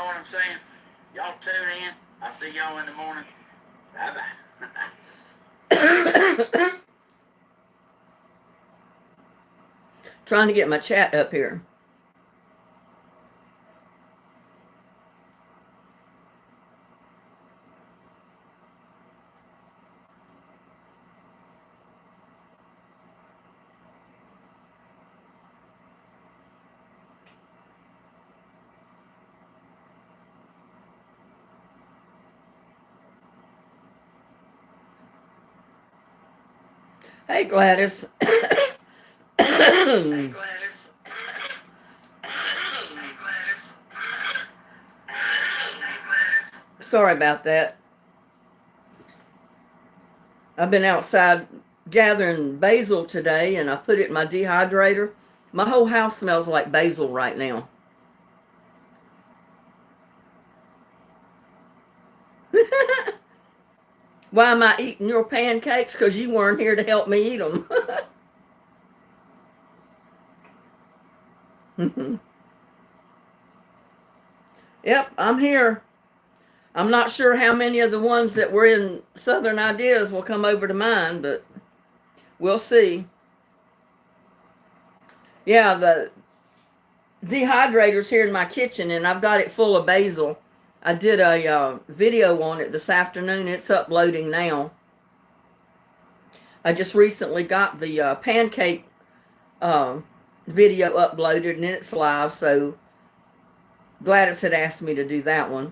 what I'm saying? Y'all tune in. I'll see y'all in the morning. Bye-bye. Trying to get my chat up here. Hey, Gladys. Hey, Gladys. Sorry about that. I've been outside gathering basil today, and I put it in my dehydrator. My whole house smells like basil right now. Why am I eating your pancakes? Because you weren't here to help me eat them. Yep, I'm here. I'm not sure how many of the ones that were in Southern Ideas will come over to mine, but we'll see. Yeah, the dehydrator's here in my kitchen, and I've got it full of basil. I did a video on it this afternoon. It's uploading now. I just recently got the pancake video uploaded, and it's live, so Gladys had asked me to do that one.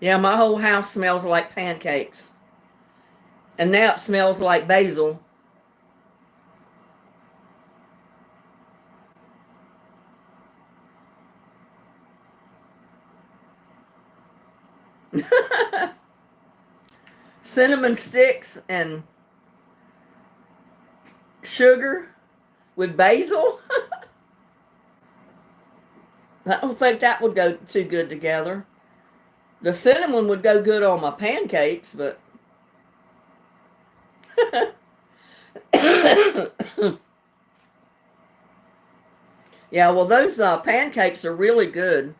Yeah, my whole house smells like pancakes. And now it smells like basil. Cinnamon sticks and sugar with basil? I don't think that would go too good together. The cinnamon would go good on my pancakes, but yeah, well, those pancakes are really good.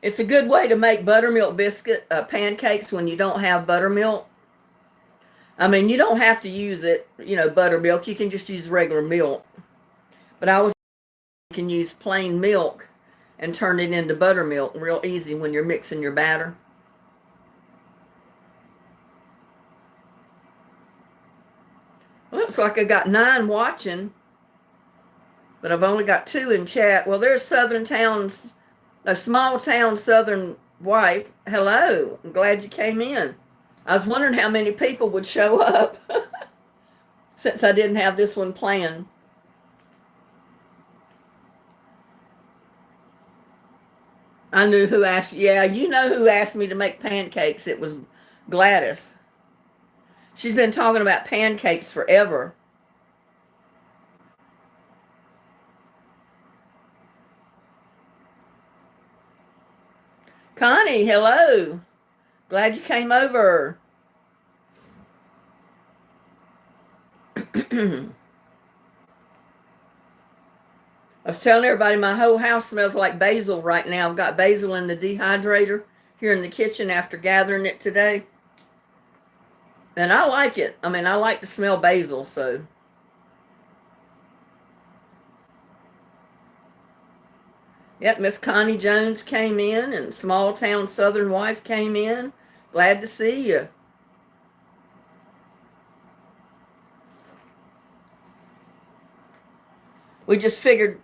It's a good way to make buttermilk biscuit pancakes when you don't have buttermilk. I mean, you don't have to use it, buttermilk. You can just use regular milk. But I was you can use plain milk and turn it into buttermilk real easy when you're mixing your batter. Looks like I got 9 watching, but I've only got 2 in chat. Well, there's a small town Southern wife. Hello, I'm glad you came in. I was wondering how many people would show up since I didn't have this one planned. I knew who asked. Yeah, you know who asked me to make pancakes. It was Gladys. She's been talking about pancakes forever. Connie, hello. Glad you came over. I was telling everybody my whole house smells like basil right now. I've got basil in the dehydrator here in the kitchen after gathering it today. And I like it. I mean, I like to smell basil, so. Yep, Miss Connie Jones came in, and Small Town Southern Wife came in. Glad to see you. We just figured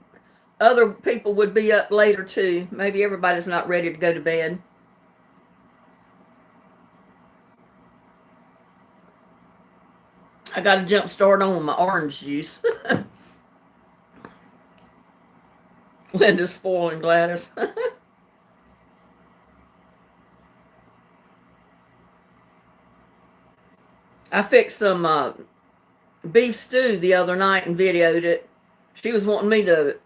other people would be up later too. Maybe everybody's not ready to go to bed. I got to jump start on with my orange juice. Linda's spoiling Gladys. I fixed some beef stew the other night and videoed it. She was wanting me to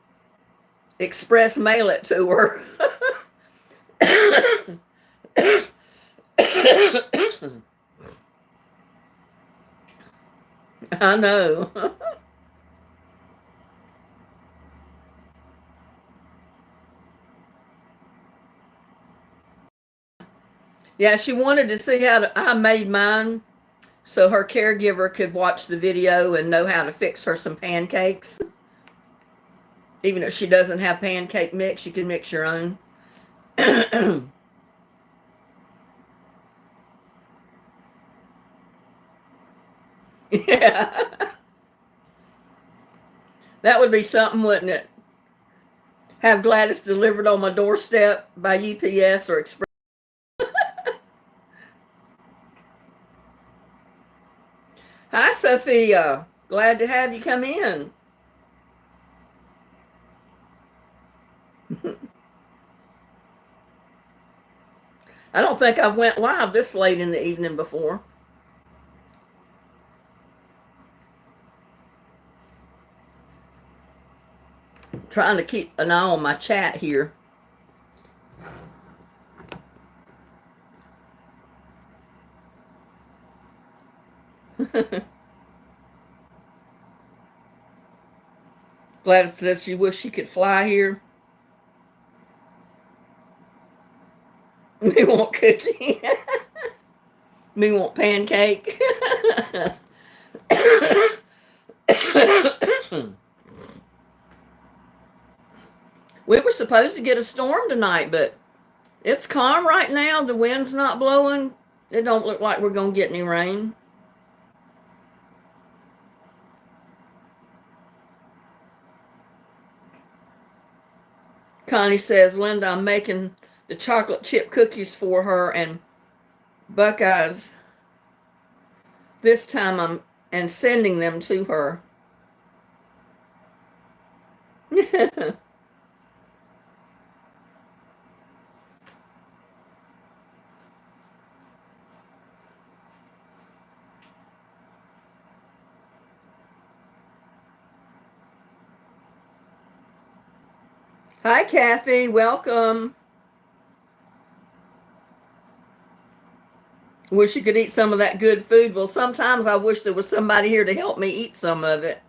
express mail it to her. I know. Yeah, she wanted to see how I made mine so her caregiver could watch the video and know how to fix her some pancakes. Even if she doesn't have pancake mix, you can mix your own. Yeah. That would be something, wouldn't it? Have Gladys delivered on my doorstep by UPS or Express. Hi, Sophia. Glad to have you come in. I don't think I've went live this late in the evening before. Trying to keep an eye on my chat here. Gladys says she wish she could fly here. Me want cookie. Me want pancake. We were supposed to get a storm tonight, but it's calm right now. The wind's not blowing. It don't look like we're going to get any rain. Connie says, Linda, I'm making the chocolate chip cookies for her and Buckeyes. This time I'm and sending them to her. Hi, Kathy. Welcome. Wish you could eat some of that good food. Well, sometimes I wish there was somebody here to help me eat some of it.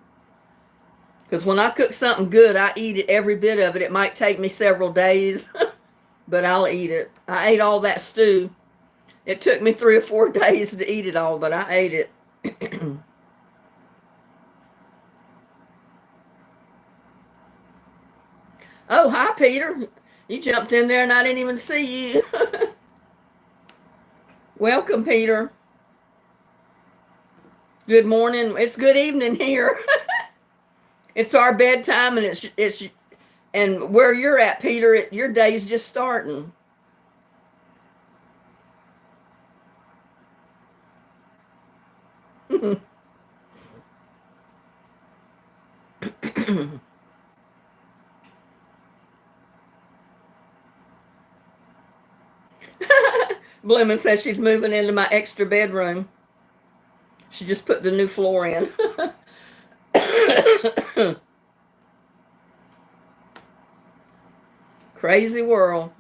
Because when I cook something good, I eat it, every bit of it. It might take me several days, but I'll eat it. I ate all that stew. It took me 3 or 4 days to eat it all, but I ate it. Oh, hi, Peter. You jumped in there and I didn't even see you. Welcome, Peter. Good morning. It's good evening here. It's our bedtime, and it's and where you're at, Peter, your day's just starting. Bloomin' says she's moving into my extra bedroom. She just put the new floor in. Crazy world.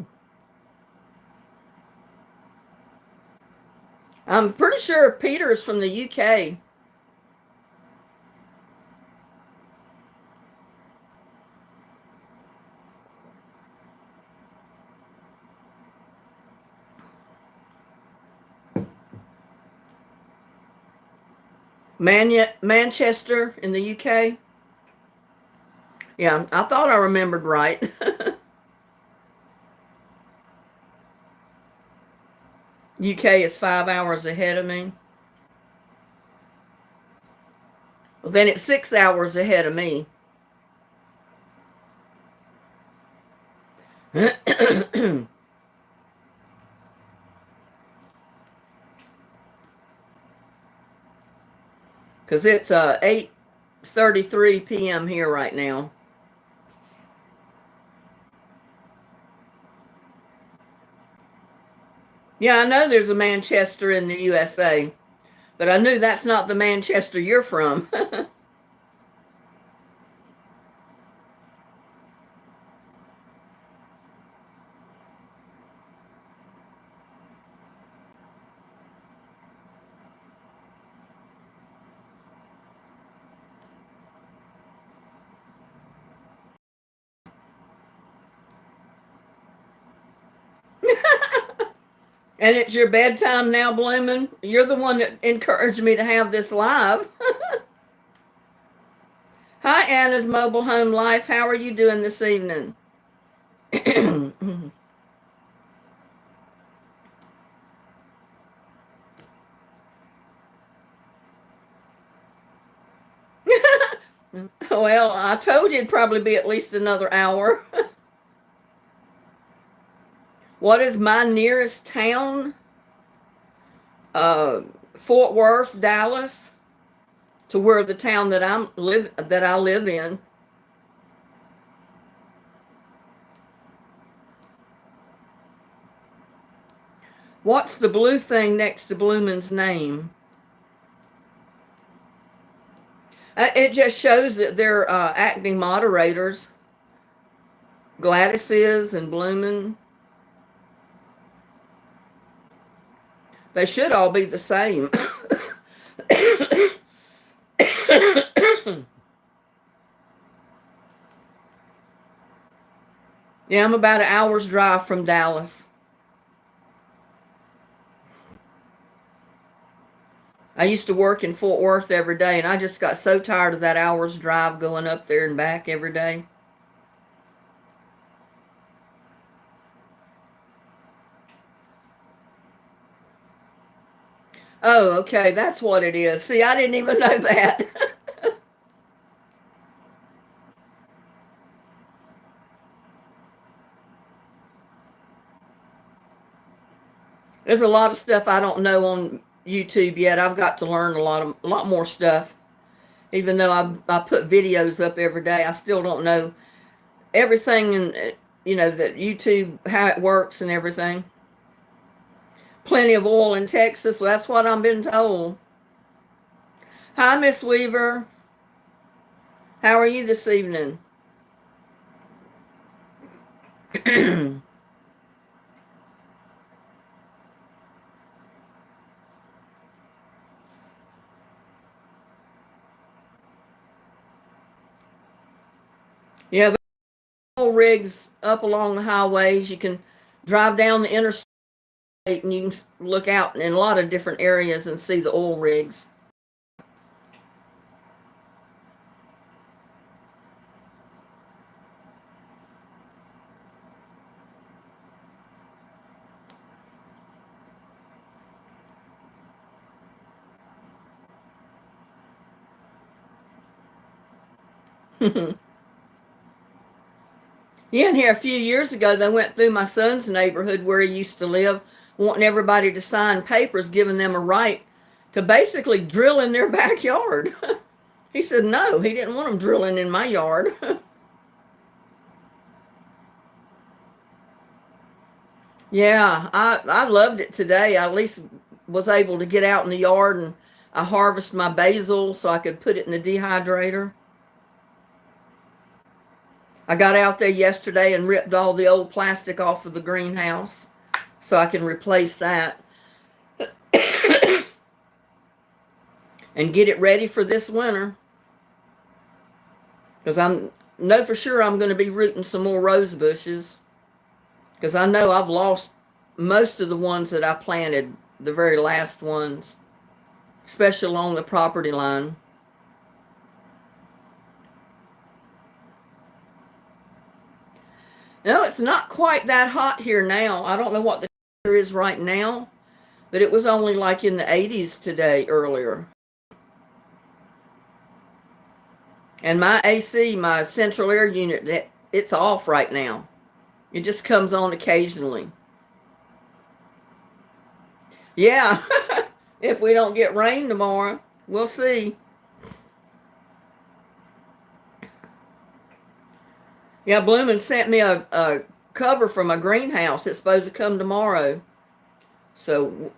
I'm pretty sure Peter is from the UK. Manchester in the UK. Yeah, I thought I remembered right. UK is 5 hours ahead of me. Well, then it's 6 hours ahead of me. Because it's 8:33 p.m. here right now. Yeah, I know there's a Manchester in the USA, but I knew that's not the Manchester you're from. And it's your bedtime now, Bloomin'. You're the one that encouraged me to have this live. Hi, Anna's Mobile Home Life. How are you doing this evening? Well, I told you it'd probably be at least another hour. What is my nearest town? Fort Worth, Dallas, to where the town that I live in. What's the blue thing next to Bloomin's name? It just shows that they're acting moderators. Gladys is and Bloomin. They should all be the same. Yeah, I'm about an hour's drive from Dallas. I used to work in Fort Worth every day, and I just got so tired of that hour's drive going up there and back every day. Oh, okay, that's what it is. See, I didn't even know that. There's a lot of stuff I don't know on YouTube yet. I've got to learn a lot more stuff. Even though I put videos up every day, I still don't know everything, and that YouTube, how it works and everything. Plenty of oil in Texas. Well, that's what I've been told. Hi, Miss Weaver. How are you this evening? Yeah, the oil rigs up along the highways. You can drive down the interstate and you can look out in a lot of different areas and see the oil rigs. Yeah, and here a few years ago, they went through my son's neighborhood where he used to live, wanting everybody to sign papers giving them a right to basically drill in their backyard. He said no, he didn't want them drilling in my yard. Yeah, I loved it today. I at least was able to get out in the yard, and I harvest my basil so I could put it in the dehydrator. I got out there yesterday and ripped all the old plastic off of the greenhouse so I can replace that and get it ready for this winter. Because I know for sure I'm going to be rooting some more rose bushes, because I know I've lost most of the ones that I planted, the very last ones, especially along the property line. No, it's not quite that hot here now. I don't know what the temperature is right now, but it was only like in the 80s today earlier. And my AC, my central air unit, it's off right now. It just comes on occasionally. Yeah, if we don't get rain tomorrow, we'll see. Yeah, Bloomin' sent me a cover from a greenhouse. It's supposed to come tomorrow. So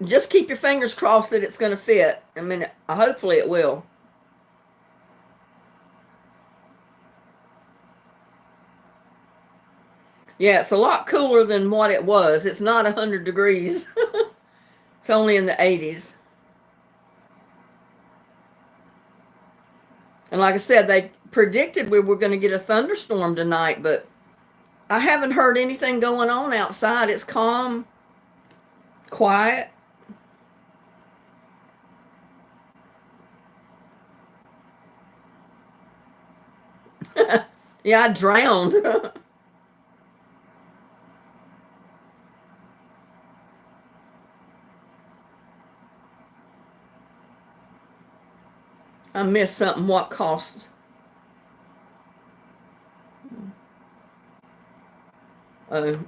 just keep your fingers crossed that it's going to fit. I mean, hopefully it will. Yeah, it's a lot cooler than what it was. It's not 100 degrees. It's only in the 80s. And like I said, they predicted we were going to get a thunderstorm tonight, but I haven't heard anything going on outside. It's calm. Quiet. Yeah, I drowned. I missed something. What cost? Oh.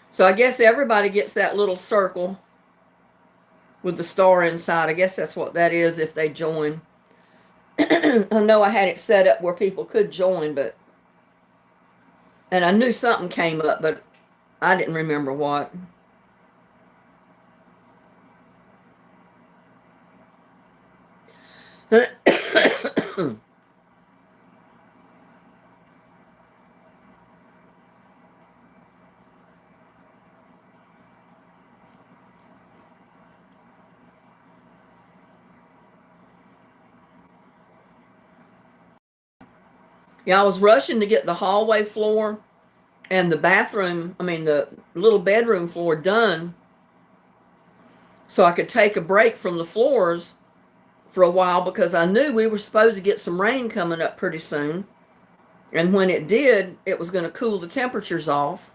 So I guess everybody gets that little circle with the star inside. I guess that's what that is if they join. I know I had it set up where people could join, and I knew something came up, but I didn't remember what. Yeah, I was rushing to get the hallway floor and the bathroom, I mean, the little bedroom floor done so I could take a break from the floors for a while because I knew we were supposed to get some rain coming up pretty soon. And when it did, it was going to cool the temperatures off.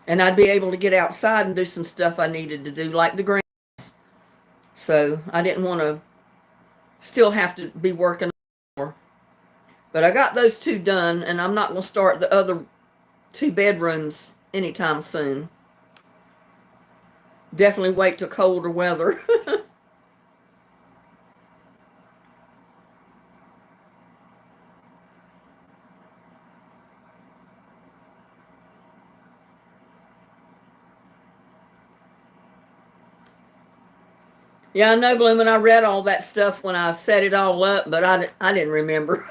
And I'd be able to get outside and do some stuff I needed to do, like the grass. So I didn't want to still have to be working more. But I got those two done, and I'm not going to start the other two bedrooms anytime soon. Definitely wait till colder weather. Yeah, I know, Bloomin'. I read all that stuff when I set it all up, but I didn't remember.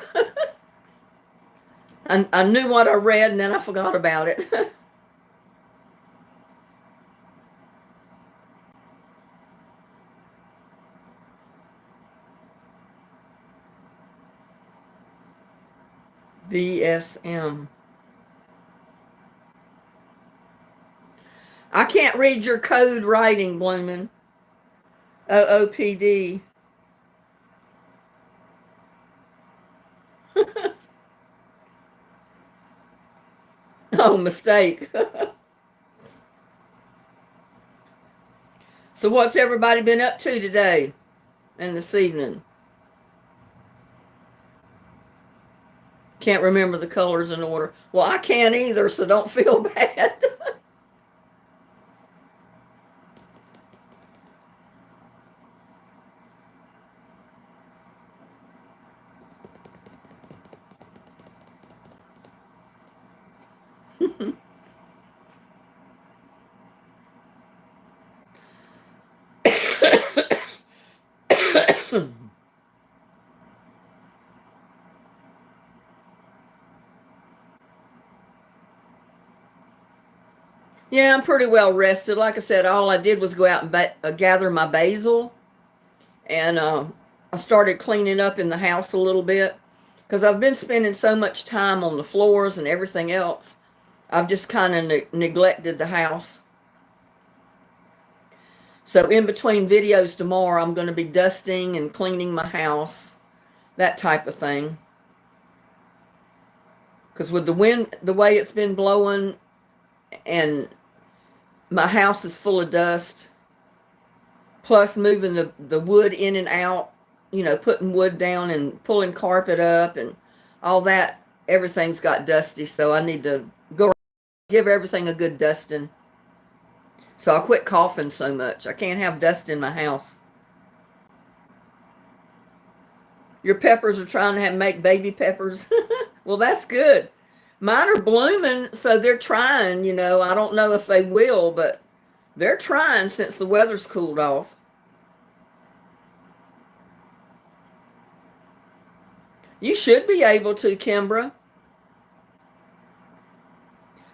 I knew what I read, and then I forgot about it. VSM. I can't read your code writing, Bloomin'. OOPD. Oh, mistake. So what's everybody been up to today and this evening? Can't remember the colors in order. Well, I can't either, so don't feel bad. Yeah, I'm pretty well rested. Like I said, all I did was go out and gather my basil, and I started cleaning up in the house a little bit because I've been spending so much time on the floors and everything else. I've just kind of neglected the house. So in between videos tomorrow, I'm going to be dusting and cleaning my house, that type of thing. Because with the wind, the way it's been blowing, and my house is full of dust, plus moving the wood in and out, putting wood down and pulling carpet up and all that, everything's got dusty. So I need to go give everything a good dusting. So I'll quit coughing so much. I can't have dust in my house. Your peppers are trying to make baby peppers. Well, that's good. Mine are blooming, so they're trying, I don't know if they will, but they're trying since the weather's cooled off. You should be able to, Kimbra.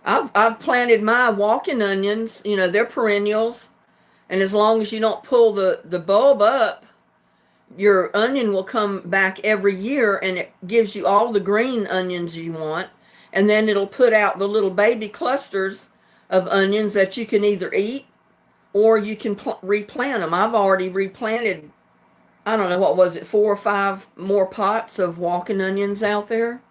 I've planted my walking onions, they're perennials. And as long as you don't pull the bulb up, your onion will come back every year, and it gives you all the green onions you want. And then it'll put out the little baby clusters of onions that you can either eat or you can replant them. I've already replanted, I don't know, what was it, 4 or 5 more pots of walking onions out there.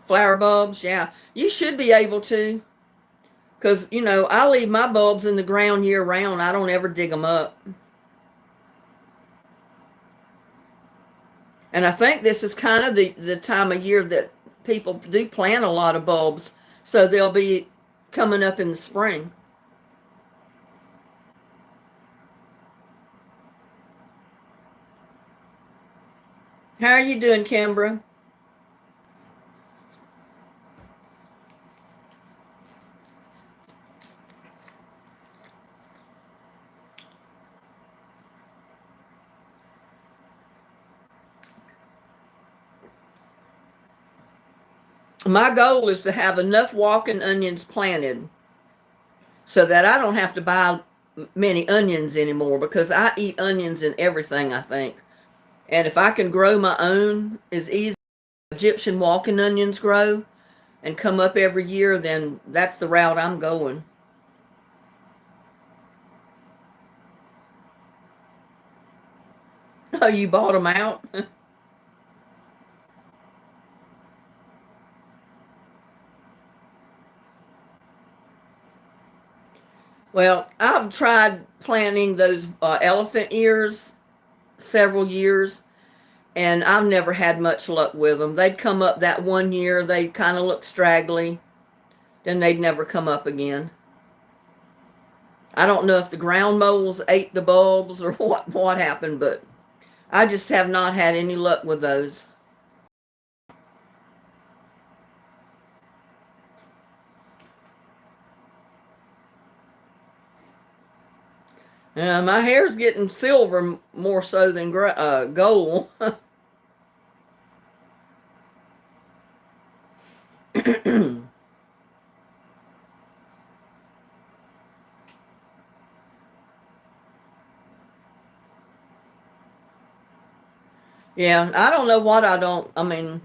Flower bulbs, yeah. You should be able to. Because, I leave my bulbs in the ground year round. I don't ever dig them up. And I think this is kind of the time of year that people do plant a lot of bulbs. So they'll be coming up in the spring. How are you doing, Kimbra? My goal is to have enough walking onions planted so that I don't have to buy many onions anymore, because I eat onions in everything, I think. And if I can grow my own as easy as Egyptian walking onions grow and come up every year, then that's the route I'm going. Oh, you bought them out? Well, I've tried planting those elephant ears several years, and I've never had much luck with them. They'd come up that one year, they'd kind of look straggly, then they'd never come up again. I don't know if the ground moles ate the bulbs or what happened, but I just have not had any luck with those. My hair's getting silver more so than gold. Yeah, I don't know what I mean,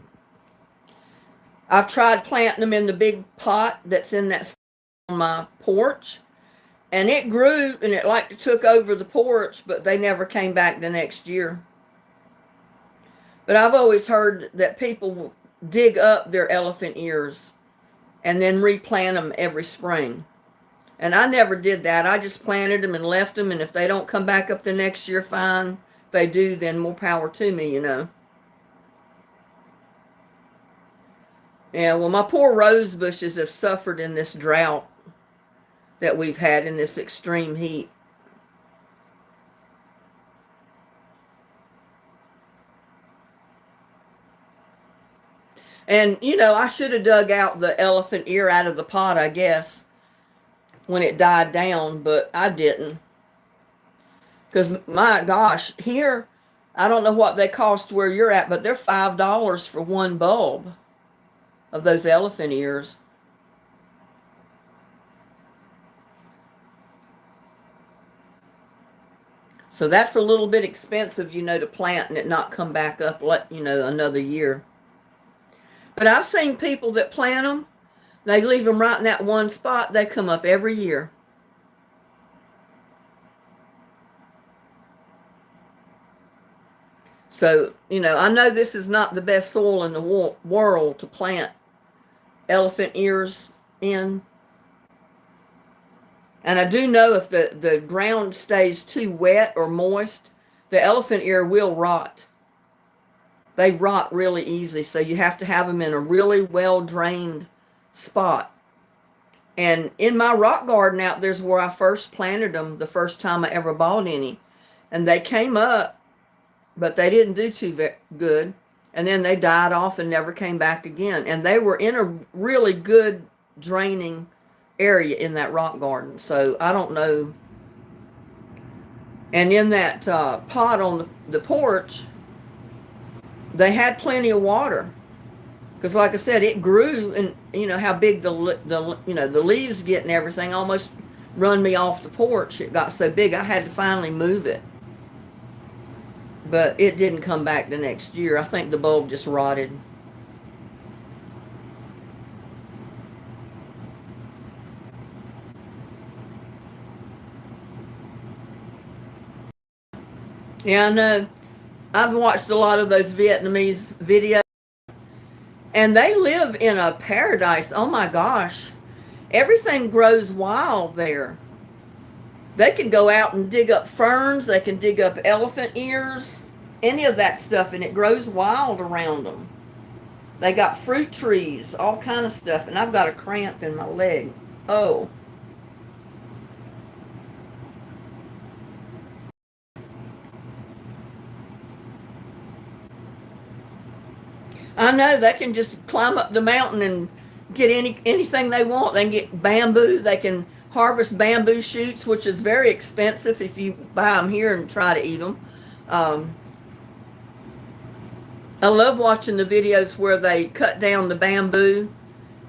I've tried planting them in the big pot that's in that on my porch, and it grew and it like took over the porch, but they never came back the next year. But I've always heard that people dig up their elephant ears and then replant them every spring. And I never did that. I just planted them and left them, and if they don't come back up the next year, fine. If they do, then more power to me. Yeah, well, my poor rose bushes have suffered in this drought that we've had in this extreme heat. And, I should have dug out the elephant ear out of the pot, I guess, when it died down, but I didn't. Because, my gosh, here, I don't know what they cost where you're at, but they're $5 for one bulb of those elephant ears. So that's a little bit expensive, to plant and it not come back up, another year. But I've seen people that plant them, they leave them right in that one spot, they come up every year. So, I know this is not the best soil in the world to plant elephant ears in. And I do know if the ground stays too wet or moist, the elephant ear will rot. They rot really easy, so you have to have them in a really well-drained spot. And in my rock garden out there's where I first planted them the first time I ever bought any. And they came up, but they didn't do too good. And then they died off and never came back again. And they were in a really good draining area in that rock garden. So I don't know. And in that pot on the porch, they had plenty of water. Because like I said, it grew, and how big the leaves get and everything, almost run me off the porch. It got so big I had to finally move it. But it didn't come back the next year. I think the bulb just rotted. Yeah, I know. I've watched a lot of those Vietnamese videos, and they live in a paradise. Oh my gosh. Everything grows wild there. They can go out and dig up ferns, they can dig up elephant ears, any of that stuff, and it grows wild around them. They got fruit trees, all kind of stuff, and I've got a cramp in my leg. Oh. I know, they can just climb up the mountain and get anything they want. They can get bamboo. They can harvest bamboo shoots, which is very expensive if you buy them here and try to eat them. I love watching the videos where they cut down the bamboo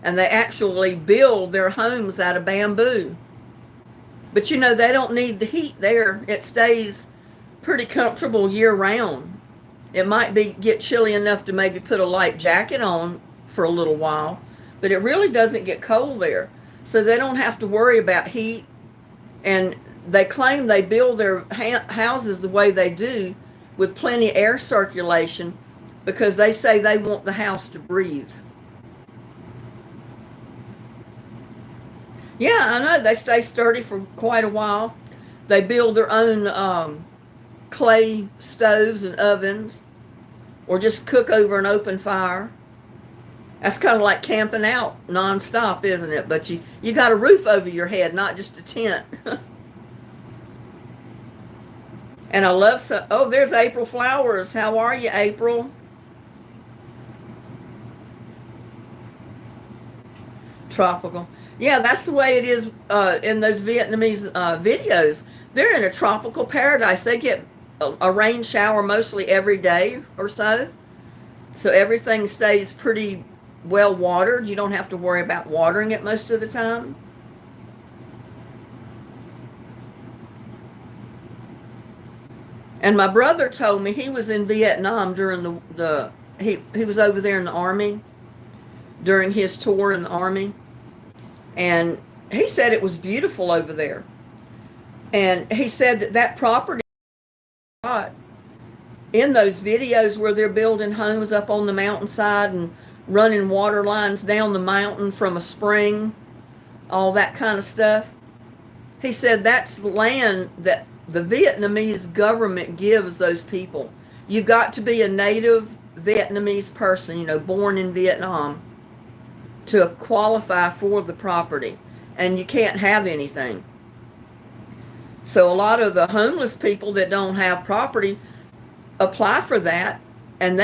and they actually build their homes out of bamboo. But you know, they don't need the heat there. It stays pretty comfortable year round. It might get chilly enough to maybe put a light jacket on for a little while, but it really doesn't get cold there. So they don't have to worry about heat. And they claim they build their houses the way they do with plenty of air circulation because they say they want the house to breathe. Yeah, I know. They stay sturdy for quite a while. They build their own clay stoves and ovens, or just cook over an open fire. That's kind of like camping out nonstop, isn't it? But you got a roof over your head, not just a tent. And I love oh, there's April Flowers. How are you, April? Tropical. Yeah, that's the way it is in those Vietnamese videos. They're in a tropical paradise. They get a rain shower mostly every day or so. So everything stays pretty well watered. You don't have to worry about watering it most of the time. And my brother told me he was in Vietnam during he was over there in the army during his tour in the army. And he said it was beautiful over there. And he said that property in those videos where they're building homes up on the mountainside and running water lines down the mountain from a spring, all that kind of stuff. He said that's the land that the Vietnamese government gives those people. You've got to be a native Vietnamese person, born in Vietnam, to qualify for the property, and you can't have anything. So a lot of the homeless people that don't have property apply for that, and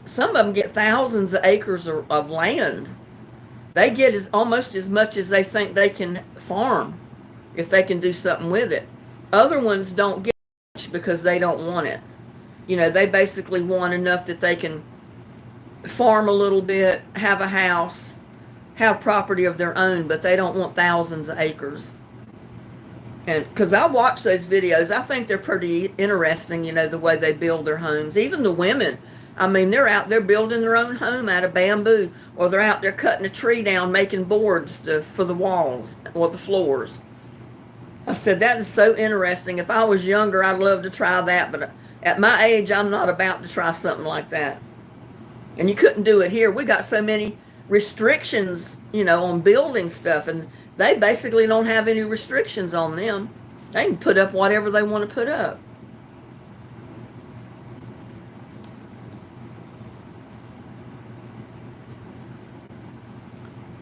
some of them get thousands of acres of land. They get almost as much as they think they can farm if they can do something with it. Other ones don't get much because they don't want it. They basically want enough that they can farm a little bit, have a house, have property of their own, but they don't want thousands of acres. And because I watch those videos, I think they're pretty interesting, the way they build their homes. Even the women, I mean, they're out there building their own home out of bamboo, or they're out there cutting a tree down, making boards for the walls or the floors. I said, that is so interesting. If I was younger, I'd love to try that, but at my age, I'm not about to try something like that. And you couldn't do it here. We got so many restrictions, on building stuff, and they basically don't have any restrictions on them. They can put up whatever they want to put up.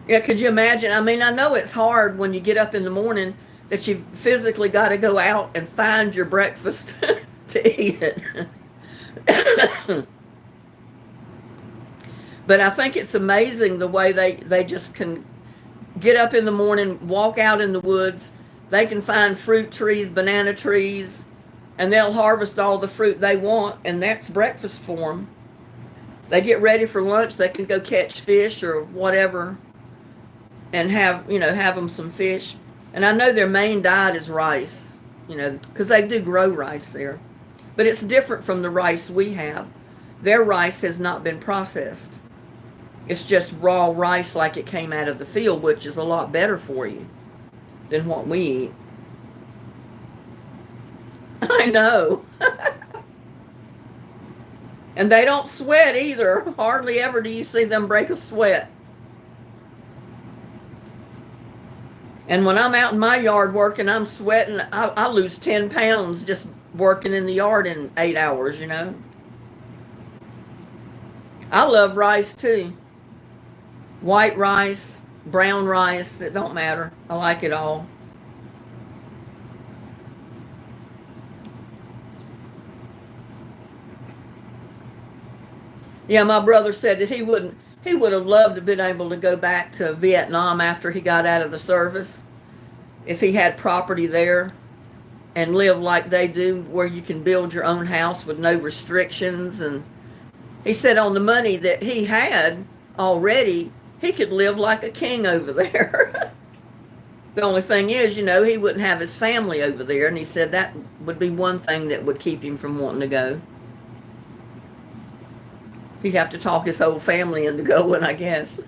Yeah, could you imagine? I mean, I know it's hard when you get up in the morning that you've physically got to go out and find your breakfast to eat it. But I think it's amazing the way they just can get up in the morning, walk out in the woods. They can find fruit trees, banana trees, and they'll harvest all the fruit they want, and that's breakfast for them. They get ready for lunch. They can go catch fish or whatever and have them some fish. And I know their main diet is rice, you know, because they do grow rice there. But it's different from the rice we have. Their rice has not been processed. It's just raw rice like it came out of the field, which is a lot better for you than what we eat. I know. And they don't sweat either. Hardly ever do you see them break a sweat. And when I'm out in my yard working, I'm sweating. I lose 10 pounds just working in the yard in 8 hours, you know. I love rice too. White rice, brown rice, it don't matter. I like it all. Yeah, my brother said that he would have loved to have been able to go back to Vietnam after he got out of the service if he had property there and live like they do, where you can build your own house with no restrictions. And he said on the money that he had already, he could live like a king over there. The only thing is, you know, he wouldn't have his family over there, and he said that would be one thing that would keep him from wanting to go. He'd have to talk his whole family into going, I guess.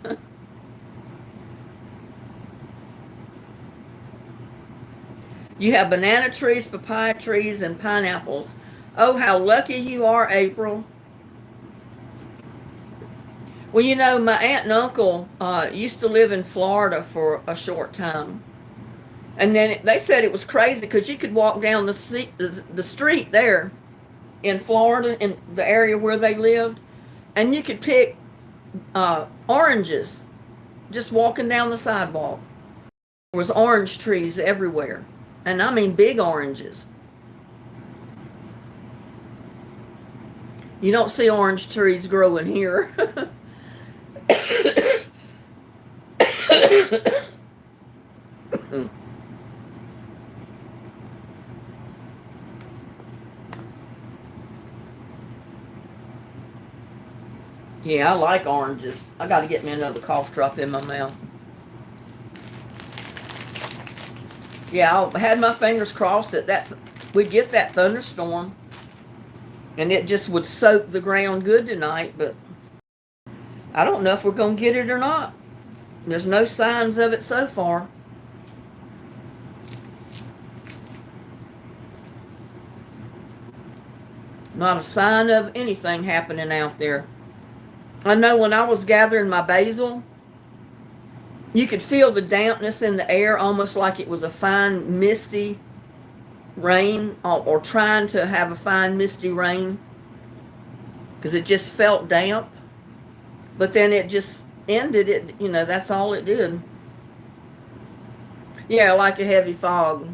You have banana trees, papaya trees, and pineapples. Oh, how lucky you are, April. Well, you know, my aunt and uncle used to live in Florida for a short time. And then they said it was crazy because you could walk down the street there in Florida, in the area where they lived, and you could pick oranges just walking down the sidewalk. There was orange trees everywhere. And I mean big oranges. You don't see orange trees growing here. Yeah, I like oranges. I got to get me another cough drop in my mouth. Yeah, I had my fingers crossed that we'd get that thunderstorm and it just would soak the ground good tonight, but I don't know if we're going to get it or not. There's no signs of it so far. Not a sign of anything happening out there. I know when I was gathering my basil, you could feel the dampness in the air, almost like it was a fine, misty rain, or trying to have a fine, misty rain, because it just felt damp. But then it just ended it, you know, that's all it did. Yeah, like a heavy fog.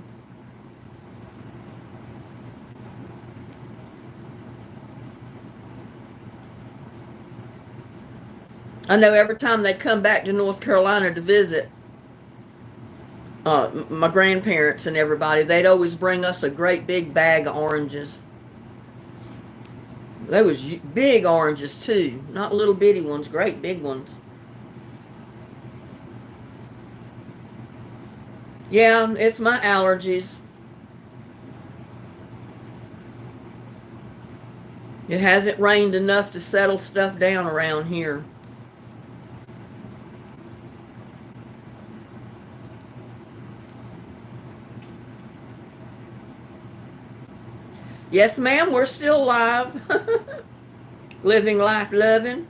I know every time they come back to North Carolina to visit, my grandparents and everybody, they'd always bring us a great big bag of oranges. They was big oranges too, not little bitty ones, great big ones. Yeah, it's my allergies. It hasn't rained enough to settle stuff down around here. Yes, ma'am, we're still live. Living life loving.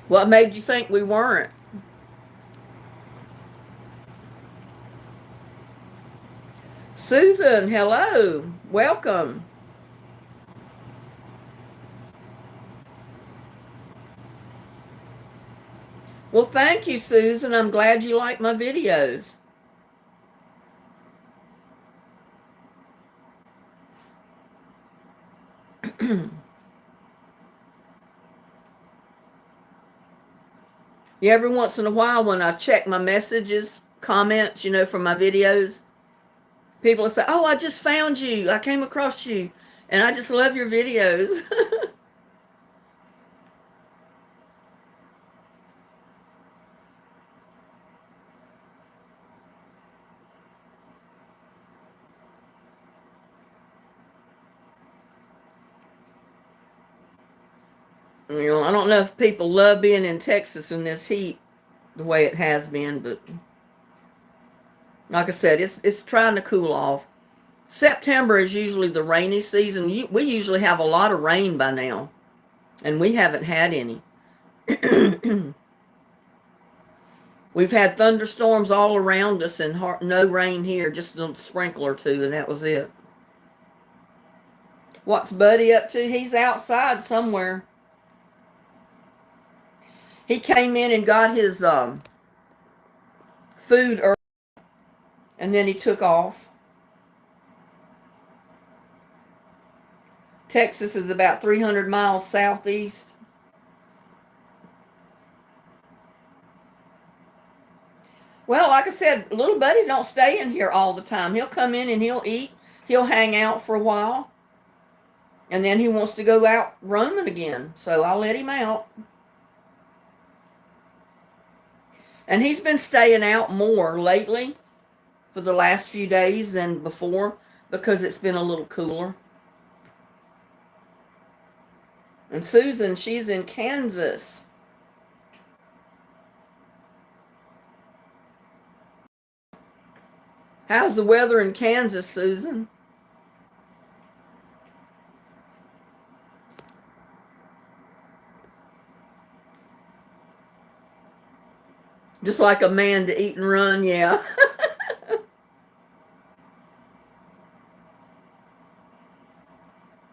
What made you think we weren't? Susan, hello. Welcome. Well, thank you, Susan. I'm glad you like my videos. Yeah, every once in a while when I check my messages, comments, you know, from my videos, people will say, oh, I just found you. I came across you. And I just love your videos. You know, I don't know if people love being in Texas in this heat the way it has been, but like I said, it's trying to cool off. September is usually the rainy season. We usually have a lot of rain by now, and we haven't had any. We've had thunderstorms all around us and no rain here, just a sprinkle or two, and that was it. What's Buddy up to? He's outside somewhere. He came in and got his food early, and then he took off. Texas is about 300 miles southeast. Well, like I said, little Buddy don't stay in here all the time. He'll come in and he'll eat. He'll hang out for a while. And then he wants to go out roaming again. So I'll let him out. And he's been staying out more lately for the last few days than before because it's been a little cooler. And Susan, she's in Kansas. How's the weather in Kansas, Susan? Just like a man to eat and run, yeah.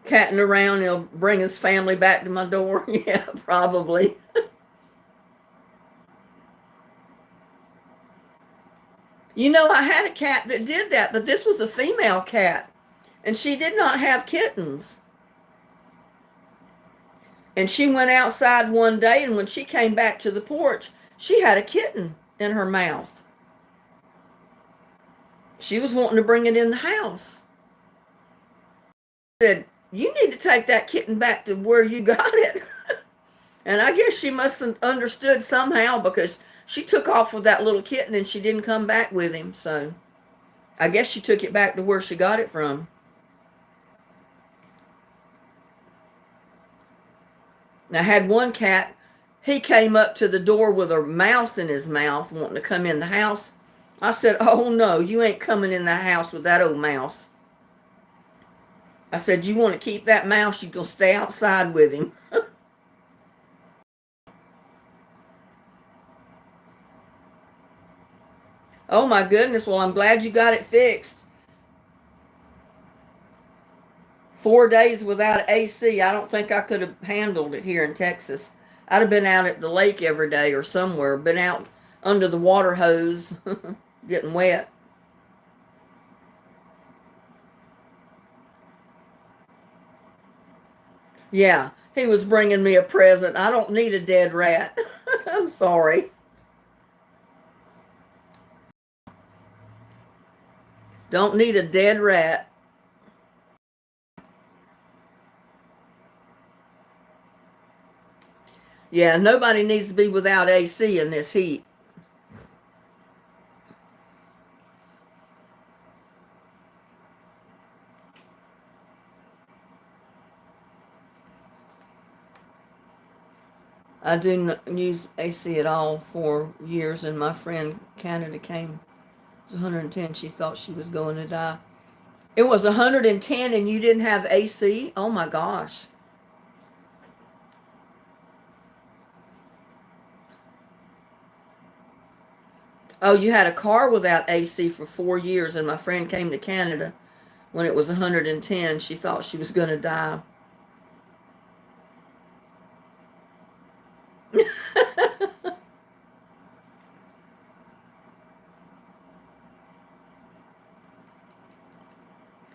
Catting around, he'll bring his family back to my door. Yeah, probably. You know, I had a cat that did that, but this was a female cat, and she did not have kittens. And she went outside one day, and when she came back to the porch, she had a kitten in her mouth. She was wanting to bring it in the house. I said, you need to take that kitten back to where you got it. And I guess she must have understood somehow because she took off with that little kitten and she didn't come back with him. So I guess she took it back to where she got it from. And I had one cat, he came up to the door with a mouse in his mouth wanting to come in the house. I said, oh no, you ain't coming in the house with that old mouse. I said, you want to keep that mouse, you're going to stay outside with him. Oh my goodness, well I'm glad you got it fixed. 4 days without AC, I don't think I could have handled it here in Texas. I'd have been out at the lake every day or somewhere, been out under the water hose, getting wet. Yeah, he was bringing me a present. I don't need a dead rat. I'm sorry. Don't need a dead rat. Yeah, nobody needs to be without AC in this heat. I didn't use AC at all for years, and my friend Canada came. It was 110. She thought she was going to die. It was 110 and you didn't have AC? Oh my gosh. Oh, you had a car without AC for 4 years, and my friend came to Canada when it was 110. She thought she was going to die.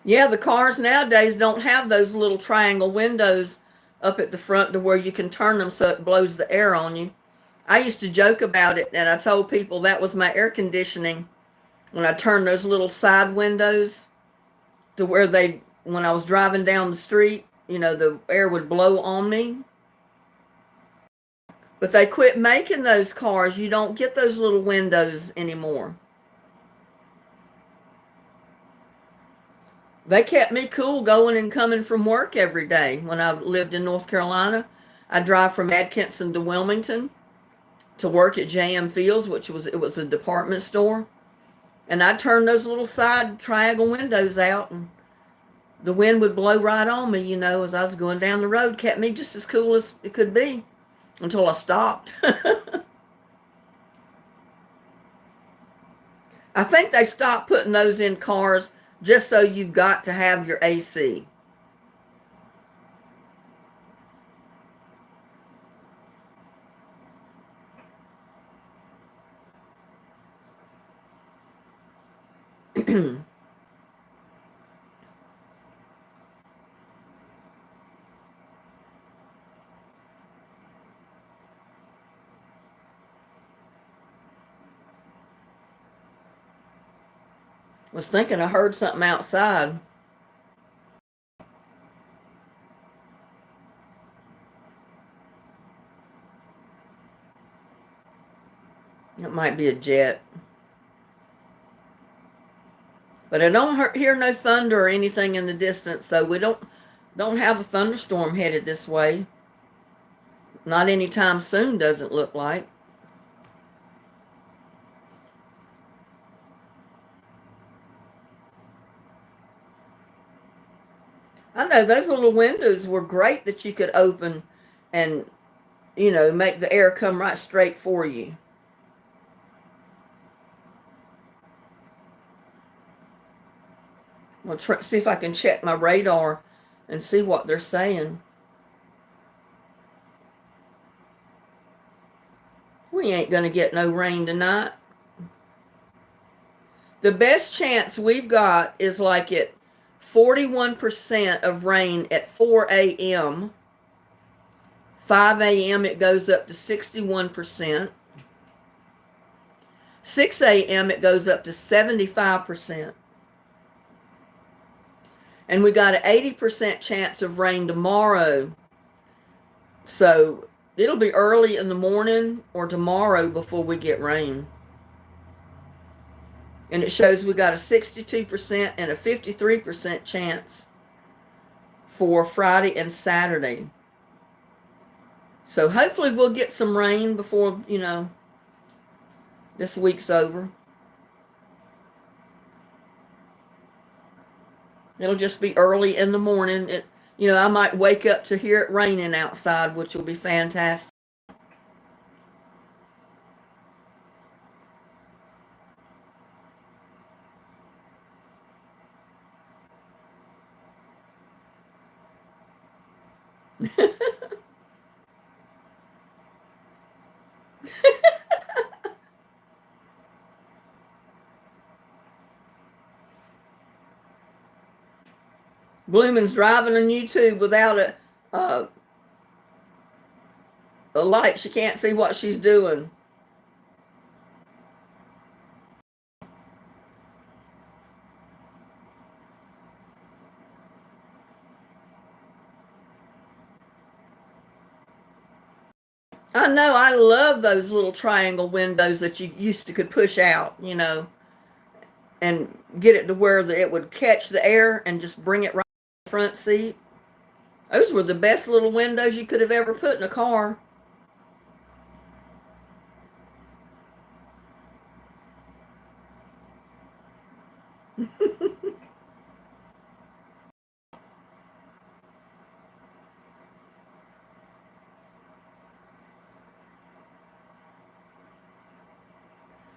Yeah, the cars nowadays don't have those little triangle windows up at the front to where you can turn them so it blows the air on you. I used to joke about it, and I told people that was my air conditioning when I turned those little side windows to where when I was driving down the street, the air would blow on me. But they quit making those cars. You don't get those little windows anymore. They kept me cool going and coming from work every day when I lived in North Carolina. I drive from Atkinson to Wilmington to work at JM Fields, it was a department store. And I'd turn those little side triangle windows out, and the wind would blow right on me, you know, as I was going down the road. Kept me just as cool as it could be until I stopped. I think they stopped putting those in cars just so you've got to have your AC. Was thinking I heard something outside. It might be a jet. But I don't hear no thunder or anything in the distance, so we don't have a thunderstorm headed this way. Not anytime soon, doesn't look like. I know those little windows were great that you could open and, you know, make the air come right straight for you. I'll see if I can check my radar and see what they're saying. We ain't going to get no rain tonight. The best chance we've got is like at 41% of rain at 4 a.m. 5 a.m. it goes up to 61%. 6 a.m. it goes up to 75%. And we got an 80% chance of rain tomorrow. So it'll be early in the morning or tomorrow before we get rain. And it shows we got a 62% and a 53% chance for Friday and Saturday. So hopefully we'll get some rain before, you know, this week's over. It'll just be early in the morning. You know, I might wake up to hear it raining outside, which will be fantastic. Bloomin's driving on YouTube without a light. She can't see what she's doing. I know, I love those little triangle windows that you used to could push out, you know, and get it to where it would catch the air and just bring it right to the front seat. Those were the best little windows you could have ever put in a car.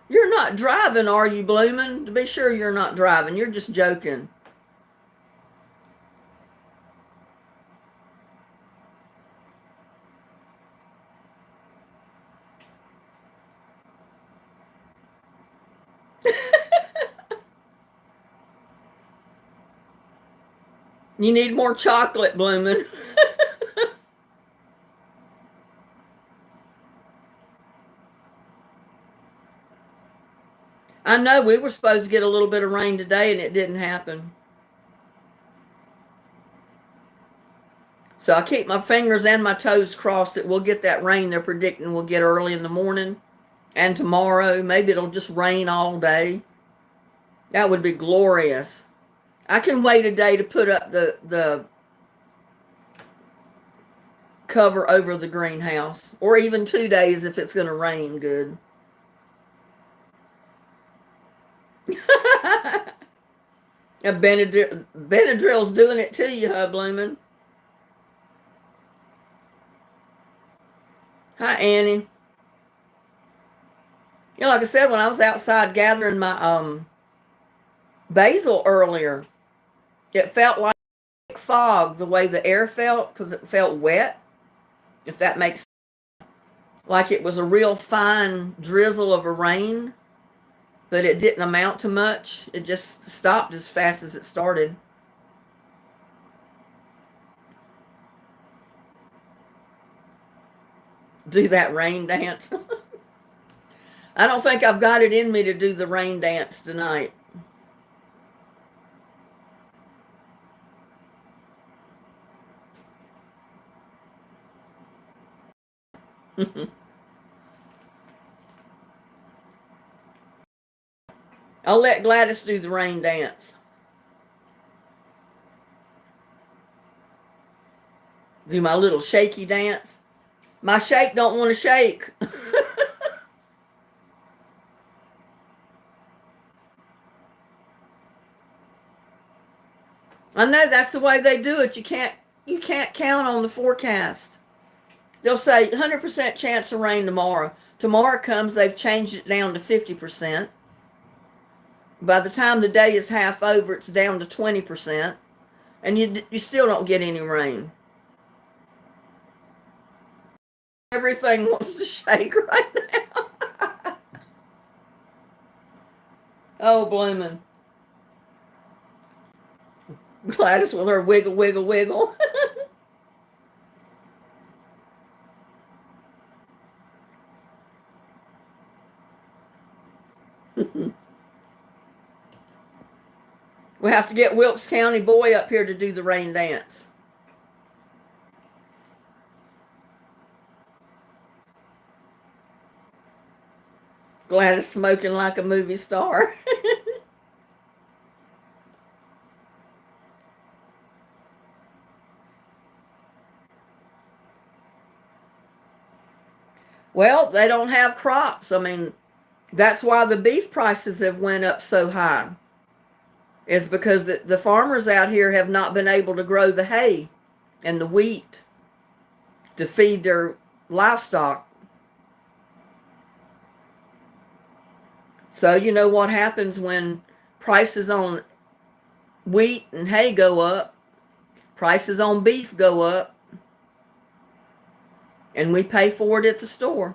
You're not driving, are you, Bloomin'? To be sure you're not driving. You're just joking. You need more chocolate, Bloomin'. I know we were supposed to get a little bit of rain today and it didn't happen. So I keep my fingers and my toes crossed that we'll get that rain they're predicting we'll get early in the morning and tomorrow. Maybe it'll just rain all day. That would be glorious. I can wait a day to put up the cover over the greenhouse, or even 2 days if it's going to rain good. Benadryl's doing it to you, huh, Bloomin'? Hi, Annie. You know, like I said, when I was outside gathering my basil earlier, it felt like fog the way the air felt because it felt wet, if that makes sense. Like it was a real fine drizzle of a rain, but it didn't amount to much. It just stopped as fast as it started. Do that rain dance. I don't think I've got it in me to do the rain dance tonight. I'll let Gladys do the rain dance. Do my little shaky dance. My shake don't want to shake. I know that's the way they do it. You can't count on the forecast. They'll say 100% chance of rain tomorrow. Tomorrow comes, they've changed it down to 50%. By the time the day is half over, it's down to 20%, and you still don't get any rain. Everything wants to shake right now. Oh, bloomin'. Gladys with her wiggle, wiggle, wiggle. We have to get Wilkes County boy up here to do the rain dance. Gladys smoking like a movie star. Well, they don't have crops. I mean, that's why the beef prices have went up so high. Is because the farmers out here have not been able to grow the hay and the wheat to feed their livestock. So you know what happens when prices on wheat and hay go up, prices on beef go up, and we pay for it at the store.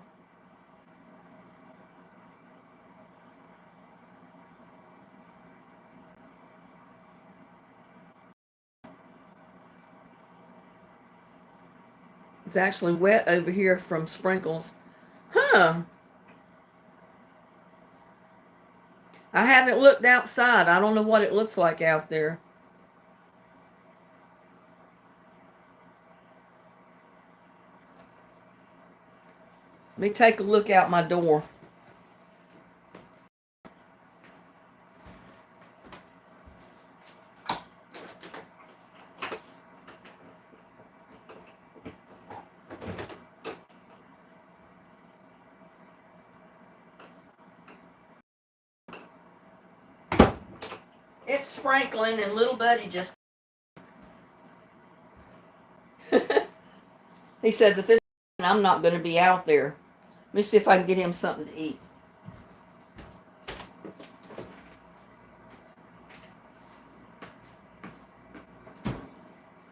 It's actually wet over here from sprinkles. Huh. I haven't looked outside. I don't know what it looks like out there. Let me take a look out my door. It's sprinkling and little buddy just he says if it's I'm not going to be out there. Let me see if I can get him something to eat.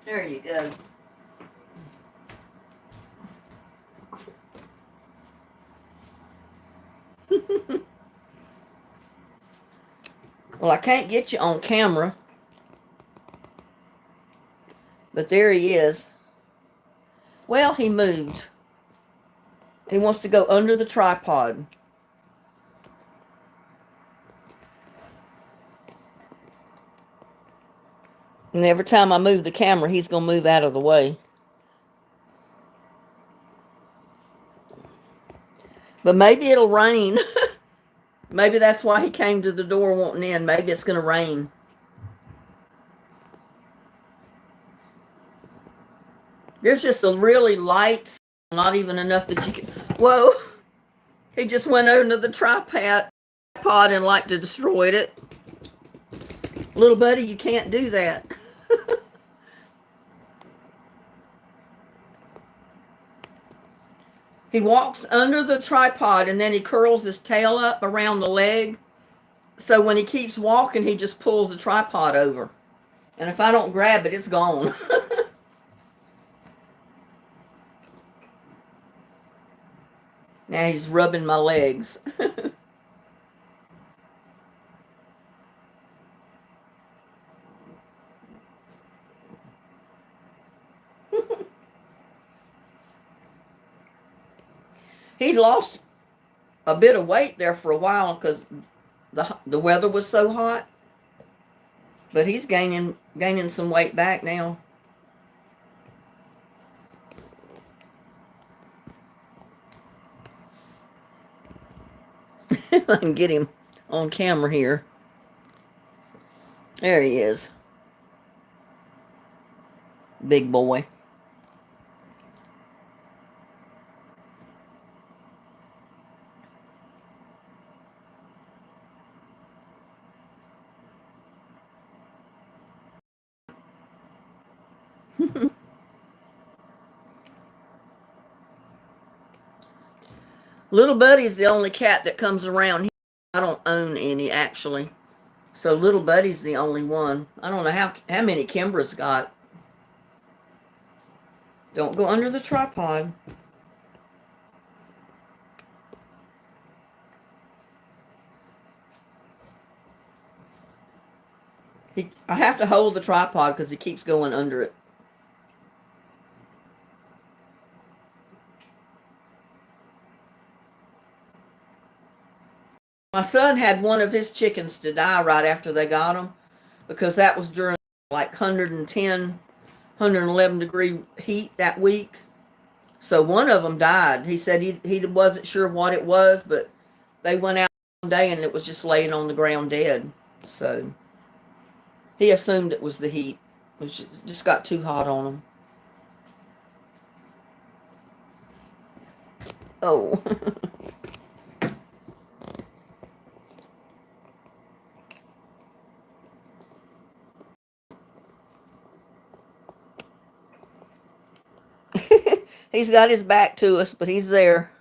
There you go. Well, I can't get you on camera, but there he is. Well, he moved. He wants to go under the tripod. And every time I move the camera, he's going to move out of the way. But maybe it'll rain. Maybe that's why he came to the door wanting in. Maybe it's going to rain. There's just a really light, not even enough that you can. Whoa! He just went under the tripod and like to destroyed it. Little buddy, you can't do that. He walks under the tripod and then he curls his tail up around the leg. So when he keeps walking, he just pulls the tripod over. And if I don't grab it, it's gone. Now he's rubbing my legs. He lost a bit of weight there for a while because the weather was so hot. But he's gaining some weight back now. I can get him on camera here. There he is. Big boy. Little Buddy's the only cat that comes around here. I don't own any, actually. So Little Buddy's the only one. I don't know how many Kimbra's got. Don't go under the tripod. I have to hold the tripod because he keeps going under it. My son had one of his chickens to die right after they got him because that was during like 110, 111 degree heat that week. So one of them died. He said he wasn't sure what it was, but they went out one day and it was just laying on the ground dead. So he assumed it was the heat. It just got too hot on him. Oh. He's got his back to us, but he's there.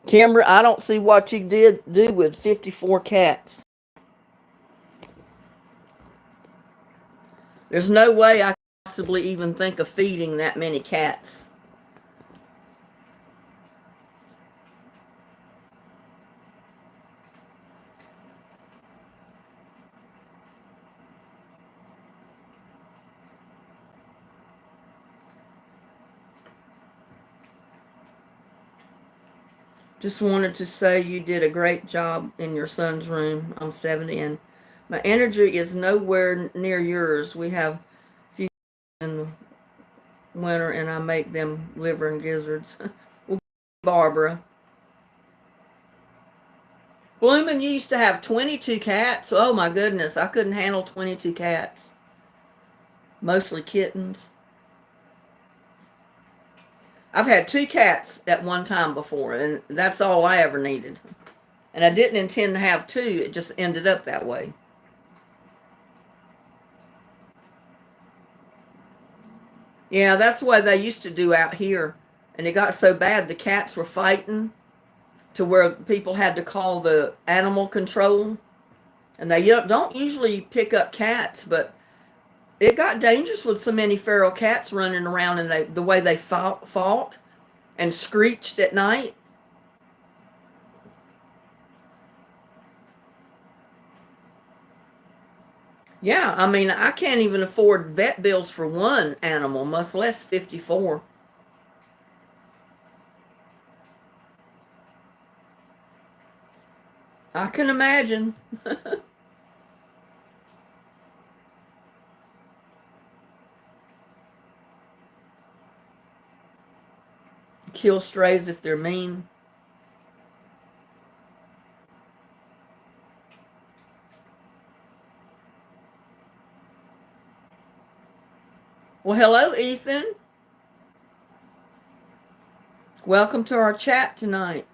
Kimber, I don't see what you did do with 54 cats. There's no way I could possibly even think of feeding that many cats. Just wanted to say you did a great job in your son's room. I'm 70 and my energy is nowhere near yours. We have few in the winter and I make them liver and gizzards. Well, Barbara. Bloomin' used to have 22 cats. Oh my goodness, I couldn't handle 22 cats. Mostly kittens. I've had 2 cats at one time before, and that's all I ever needed. And I didn't intend to have 2. It just ended up that way. Yeah, that's the way they used to do out here. And it got so bad the cats were fighting to where people had to call the animal control. And they don't usually pick up cats, but it got dangerous with so many feral cats running around and the way they fought and screeched at night. Yeah, I mean, I can't even afford vet bills for one animal, much less 54. I can imagine. Kill strays if they're mean. Well, hello, Ethan. Welcome to our chat tonight.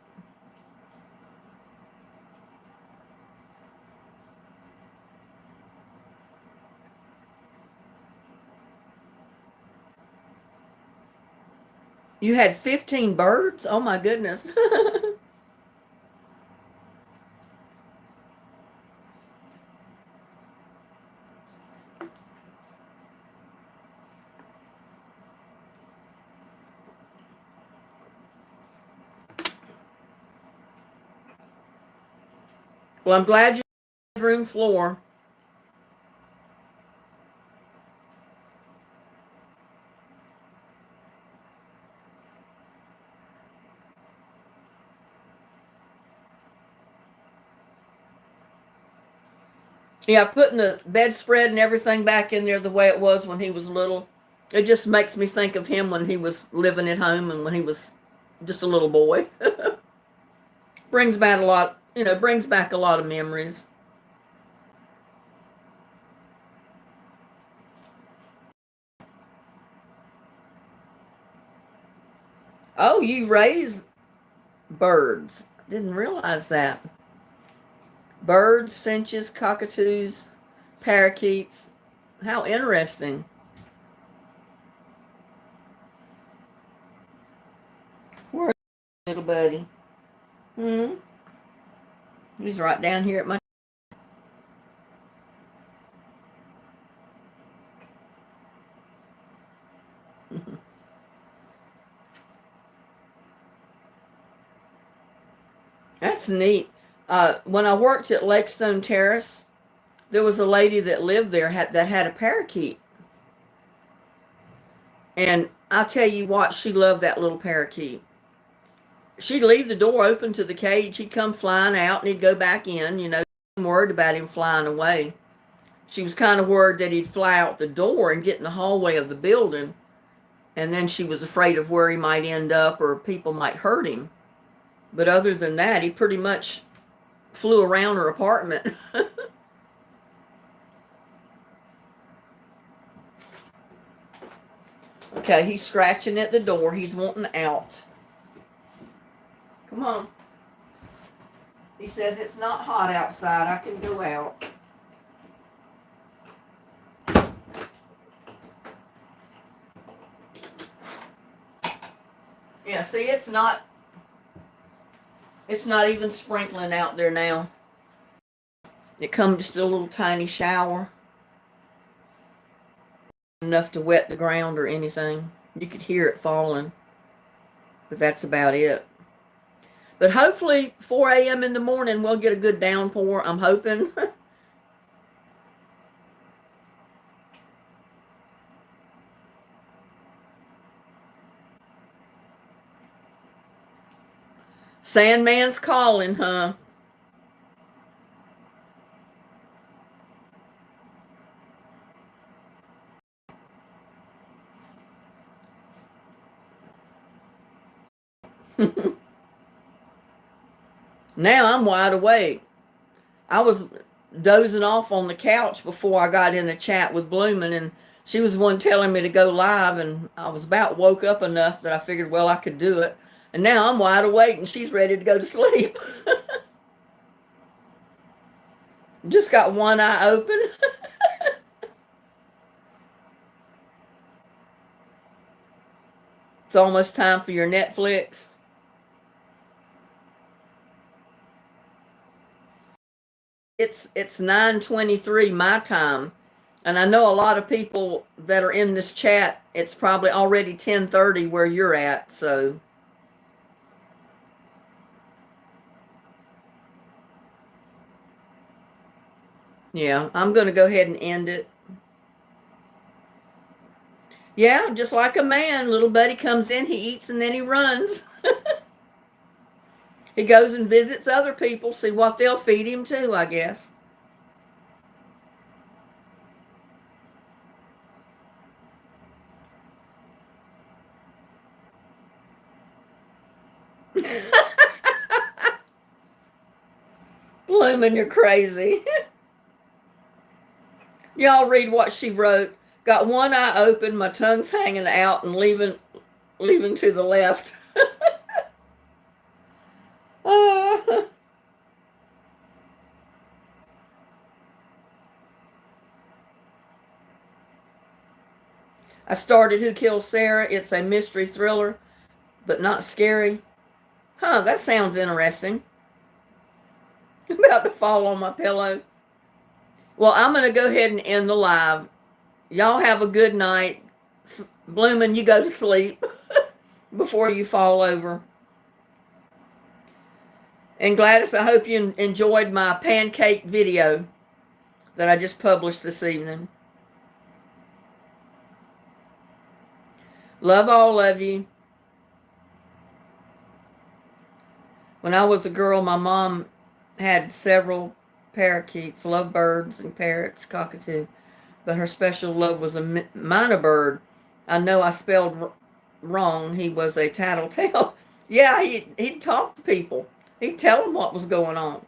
You had 15 birds? Oh my goodness. Well, I'm glad you're on the bedroom floor. Yeah, putting the bedspread and everything back in there the way it was when he was little. It just makes me think of him when he was living at home and when he was just a little boy. Brings back a lot, brings back a lot of memories. Oh, you raise birds. Didn't realize that. Birds, finches, cockatoos, parakeets. How interesting. Where's little buddy? He's right down here at my... That's neat. When I worked at Lakestone Terrace, there was a lady that lived there that had a parakeet. And I'll tell you what, she loved that little parakeet. She'd leave the door open to the cage. He'd come flying out and he'd go back in, worried about him flying away. She was kind of worried that he'd fly out the door and get in the hallway of the building. And then she was afraid of where he might end up or people might hurt him. But other than that, he pretty much flew around her apartment. Okay, he's scratching at the door. He's wanting out. Come on. He says it's not hot outside. I can go out. Yeah, see, it's not even sprinkling out there now. It come just a little tiny shower. Enough to wet the ground or anything. You could hear it falling. But that's about it. But hopefully 4 a.m. in the morning we'll get a good downpour. I'm hoping. Sandman's calling, huh? Now I'm wide awake. I was dozing off on the couch before I got in a chat with Bloomin', and she was the one telling me to go live, and I was about woke up enough that I figured, well, I could do it. And now I'm wide awake and she's ready to go to sleep. Just got one eye open. It's almost time for your Netflix. It's 9:23 my time. And I know a lot of people that are in this chat, it's probably already 10:30 where you're at, so yeah, I'm going to go ahead and end it. Yeah, just like a man, little buddy comes in, he eats, and then he runs. He goes and visits other people, see what they'll feed him too, I guess. Blooming, you're crazy. Y'all read what she wrote. Got one eye open, my tongue's hanging out and leaving to the left. uh, I started Who Killed Sarah. It's a mystery thriller, but not scary. Huh, that sounds interesting. I'm about to fall on my pillow. Well, I'm going to go ahead and end the live. Y'all have a good night. Bloomin', you go to sleep before you fall over. And Gladys, I hope you enjoyed my pancake video that I just published this evening. Love all of you. When I was a girl, my mom had several parakeets, lovebirds and parrots, cockatoo. But her special love was a minor bird. I know I spelled wrong. He was a tattletale. Yeah, he'd talk to people. He'd tell them what was going on.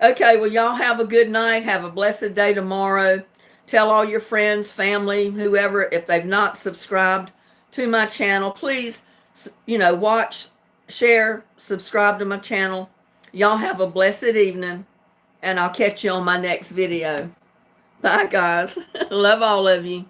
Okay, well, y'all have a good night. Have a blessed day tomorrow. Tell all your friends, family, whoever, if they've not subscribed to my channel, please, watch, share, subscribe to my channel. Y'all have a blessed evening, and I'll catch you on my next video. Bye, guys. Love all of you.